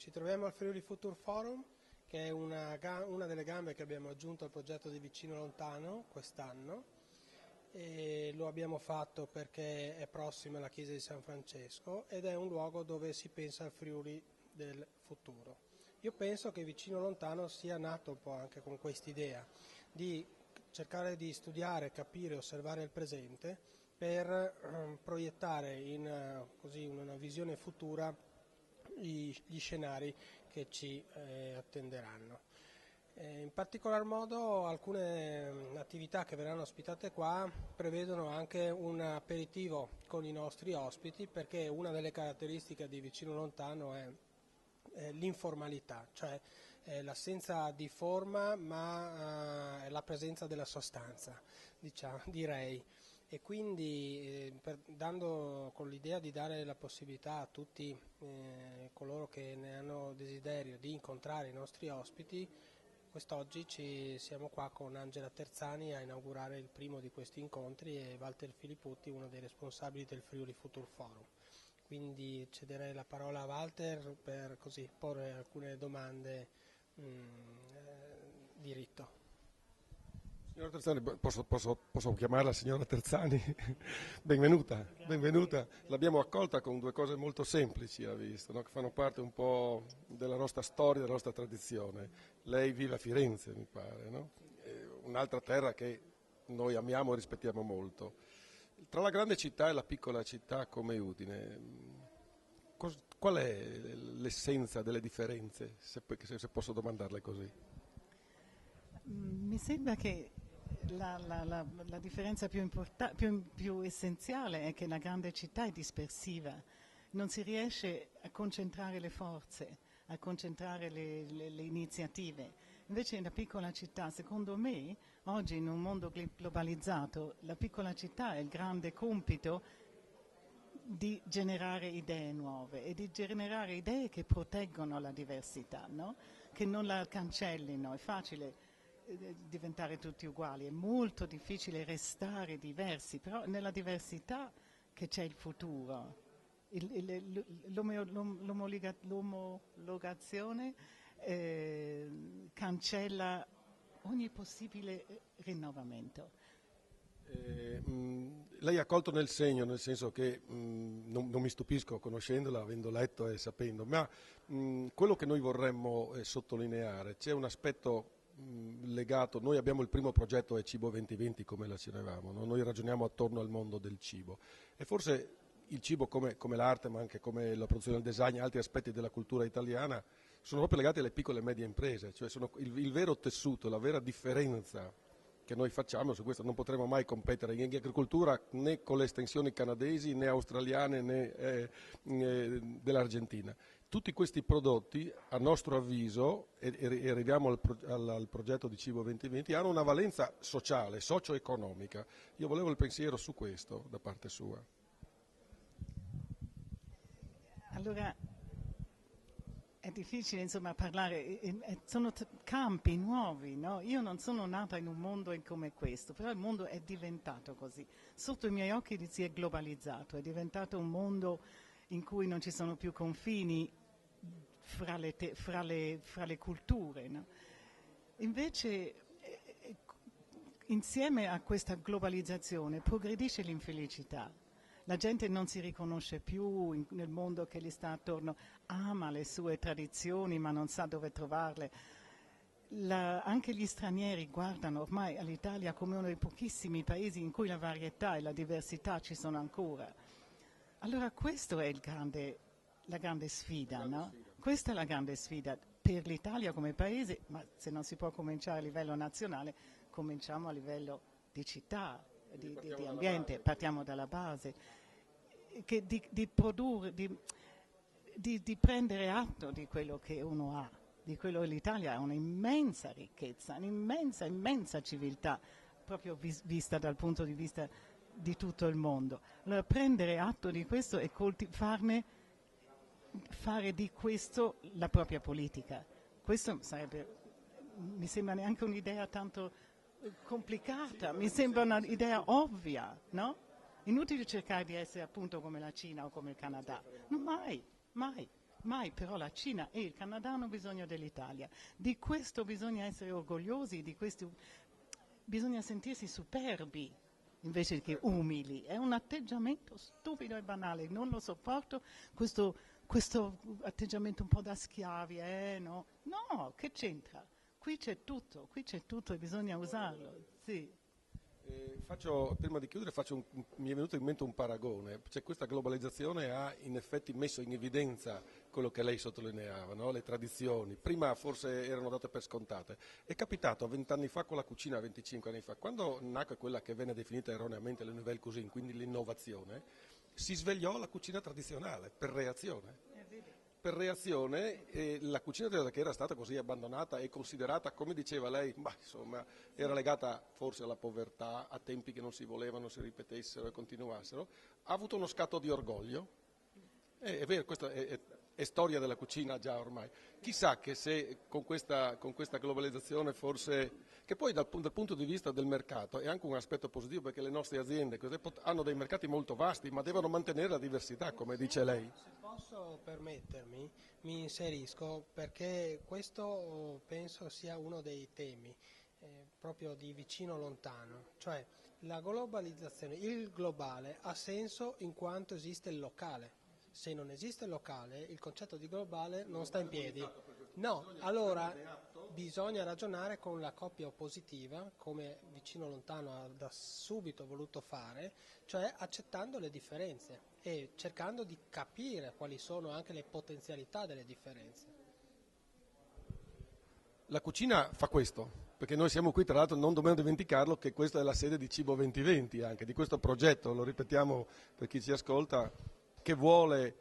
Ci troviamo al Friuli Future Forum, che è una delle gambe che abbiamo aggiunto al progetto di Vicino Lontano quest'anno, e lo abbiamo fatto perché è prossimo alla chiesa di San Francesco ed è un luogo dove si pensa al Friuli del futuro. Io penso che Vicino Lontano sia nato un po' anche con quest'idea di cercare di studiare, capire, osservare il presente per proiettare in così una visione futura gli scenari che ci attenderanno. In particolar modo alcune attività che verranno ospitate qua prevedono anche un aperitivo con i nostri ospiti, perché una delle caratteristiche di Vicino Lontano è l'informalità, cioè l'assenza di forma ma la presenza della sostanza, diciamo, direi. E quindi con l'idea di dare la possibilità a tutti coloro che ne hanno desiderio di incontrare i nostri ospiti, quest'oggi siamo qua con Angela Terzani a inaugurare il primo di questi incontri e Walter Filipputti, uno dei responsabili del Friuli Future Forum. Quindi cederei la parola a Walter per così porre alcune domande di rito. Signora Terzani, posso chiamarla signora Terzani? Benvenuta, benvenuta. L'abbiamo accolta con due cose molto semplici, ha visto, no? Che fanno parte un po' della nostra storia, della nostra tradizione. Lei vive a Firenze, mi pare, no? Un'altra terra che noi amiamo e rispettiamo molto. Tra la grande città e la piccola città come Udine, qual è l'essenza delle differenze, se posso domandarle così? Mi sembra che la differenza più essenziale è che la grande città è dispersiva, non si riesce a concentrare le forze, a concentrare le iniziative. Invece nella piccola città, secondo me, oggi in un mondo globalizzato, la piccola città ha il grande compito di generare idee nuove e di generare idee che proteggono la diversità, no? Che non la cancellino. È facile diventare tutti uguali, è molto difficile restare diversi, però nella diversità che c'è il futuro. L'omologazione cancella ogni possibile rinnovamento. Lei ha colto nel segno, nel senso che non mi stupisco conoscendola, avendo letto e sapendo, ma quello che noi vorremmo sottolineare, c'è un aspetto legato, noi abbiamo il primo progetto è Cibo 2020 come la cenevamo, no? Noi ragioniamo attorno al mondo del cibo e forse il cibo come l'arte ma anche come la produzione del design e altri aspetti della cultura italiana sono proprio legati alle piccole e medie imprese, cioè sono il vero tessuto, la vera differenza che noi facciamo. Su questo non potremo mai competere in agricoltura né con le estensioni canadesi né australiane né dell'Argentina. Tutti questi prodotti, a nostro avviso, e arriviamo al progetto di Cibo 2020, hanno una valenza sociale, socio-economica. Io volevo il pensiero su questo da parte sua. Allora, è difficile insomma parlare, sono campi nuovi, no? Io non sono nata in un mondo come questo, però il mondo è diventato così. Sotto i miei occhi si è globalizzato, è diventato un mondo in cui non ci sono più confini fra le culture, no? Invece insieme a questa globalizzazione progredisce l'infelicità. La gente non si riconosce più nel mondo che gli sta attorno, ama le sue tradizioni ma non sa dove trovarle. Anche gli stranieri guardano ormai all'Italia come uno dei pochissimi paesi in cui la varietà e la diversità ci sono ancora. Allora questa è la grande sfida, no? Questa è la grande sfida per l'Italia come paese, ma se non si può cominciare a livello nazionale, cominciamo a livello di città, di ambiente, partiamo dalla base, di produrre, di prendere atto di quello che uno ha, di quello che l'Italia ha un'immensa ricchezza, immensa civiltà, proprio vista dal punto di vista di tutto il mondo. Allora prendere atto di questo e fare di questo la propria politica. Questo mi sembra neanche un'idea tanto complicata, mi sembra un'idea ovvia, no? Inutile cercare di essere appunto come la Cina o come il Canada, mai, mai. Mai però la Cina e il Canada hanno bisogno dell'Italia. Di questo bisogna essere orgogliosi, di questo bisogna sentirsi superbi invece che umili. È un atteggiamento stupido e banale, non lo sopporto, questo atteggiamento un po' da schiavi, no? No, che c'entra? Qui c'è tutto e bisogna usarlo, sì. Prima di chiudere mi è venuto in mente un paragone, cioè questa globalizzazione ha in effetti messo in evidenza quello che lei sottolineava, no? Le tradizioni, prima forse erano date per scontate, è capitato 20 anni fa con la cucina, 25 anni fa, quando nacque quella che venne definita erroneamente le nouvelle cuisine, quindi l'innovazione, si svegliò la cucina tradizionale per reazione. Per reazione la cucina che era stata così abbandonata e considerata, come diceva lei, insomma, era legata forse alla povertà, a tempi che non si volevano si ripetessero e continuassero, ha avuto uno scatto di orgoglio. È vero, questa è storia della cucina già ormai. Chissà che se con questa globalizzazione forse, che poi dal punto di vista del mercato è anche un aspetto positivo, perché le nostre aziende hanno dei mercati molto vasti, ma devono mantenere la diversità, come dice lei. Se posso permettermi, mi inserisco perché questo penso sia uno dei temi proprio di vicino lontano, cioè la globalizzazione, il globale ha senso in quanto esiste il locale. Se non esiste il locale, il concetto di globale non sta in piedi. No, allora bisogna ragionare con la coppia oppositiva, come vicino lontano ha da subito voluto fare, cioè accettando le differenze e cercando di capire quali sono anche le potenzialità delle differenze. La cucina fa questo, perché noi siamo qui, tra l'altro non dobbiamo dimenticarlo che questa è la sede di Cibo 2020, anche di questo progetto, lo ripetiamo per chi ci ascolta, che vuole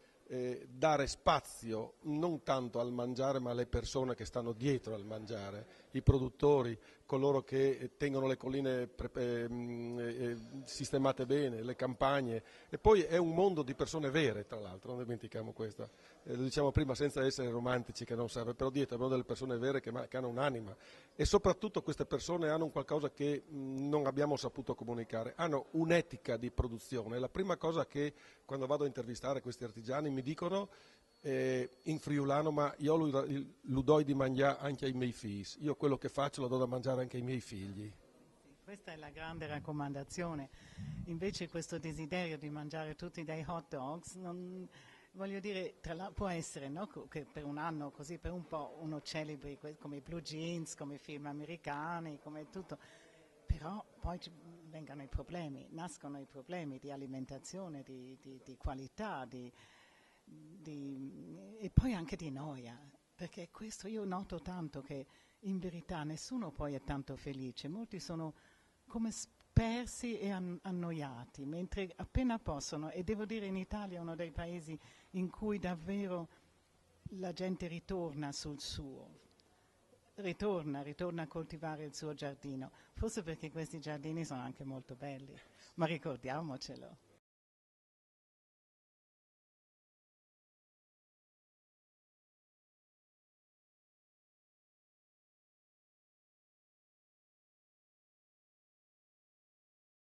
dare spazio non tanto al mangiare ma alle persone che stanno dietro al mangiare, i produttori, coloro che tengono le colline sistemate bene, le campagne, e poi è un mondo di persone vere, tra l'altro, non dimentichiamo questo, lo diciamo prima senza essere romantici, che non serve, però dietro abbiamo delle persone vere che hanno un'anima, e soprattutto queste persone hanno un qualcosa che non abbiamo saputo comunicare, hanno un'etica di produzione. La prima cosa che quando vado a intervistare questi artigiani mi dicono in friulano, ma io lo do di mangiare anche ai miei figli, io quello che faccio lo do da mangiare anche ai miei figli. Questa è la grande raccomandazione. Invece questo desiderio di mangiare tutti dei hot dogs, voglio dire, può essere, no? Che per un anno, così per un po' uno celebri come i blue jeans, come i film americani, come tutto, però poi vengono i problemi, nascono i problemi di alimentazione, di qualità, e poi anche di noia, perché questo io noto tanto che in verità nessuno poi è tanto felice, molti sono come persi e annoiati, mentre appena possono, e devo dire in Italia è uno dei paesi in cui davvero la gente ritorna sul suo, ritorna a coltivare il suo giardino, forse perché questi giardini sono anche molto belli, ma ricordiamocelo.